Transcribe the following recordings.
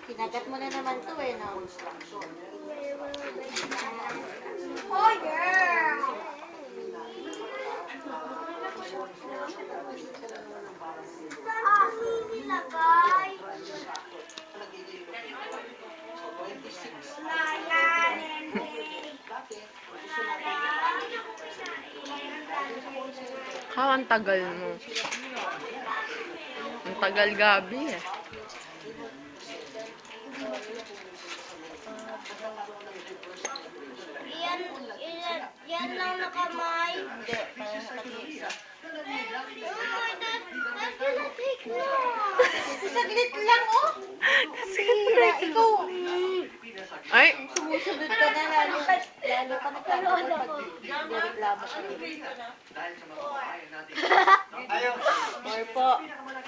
Kinagat mo na naman to eh, no? Oh, girl! Nilagay. Ang tagal mo. Ang tagal gabi eh. Yan lang na kamay. Hindi, parang nakag-iisa. That's gonna take long. Saglit lang, oh! Sira, ikaw! Ay! Sumusunod ka na, lalo ka nagkakaroon pag nireklamo ka rin. Or po.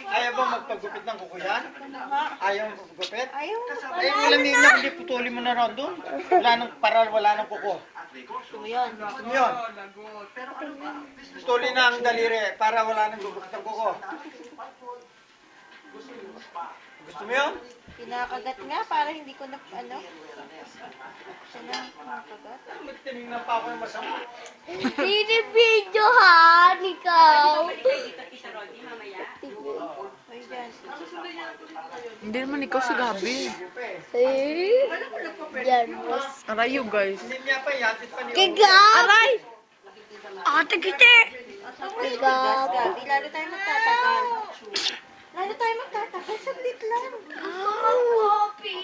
Ayaw ba magpagupit ng kuko yan? Ayaw magpagupit? Ayaw mo pa. Ay, walang niya, hindi putulin mo na ron doon. Wala nang kuko. Gusto mo yun. Gusto mo yun? Putulin na ang daliri para wala nang gugupit ng kuko. Gusto mo yun? Pinakagat nga para hindi ko na, ano? Siya na, pinakagat. Tinignan pa ako yung masama. Video ha, ikaw. Ay, dyan. Hindi naman ikaw si Gabi. Yan. Aray you guys. Hindi niya pa yatit pa niyo. Aray! Ate kite! Tigas, Gabi. Lalo tayo magtatagal. Lalo tayo magtatagal. Saglit lang. Poppy!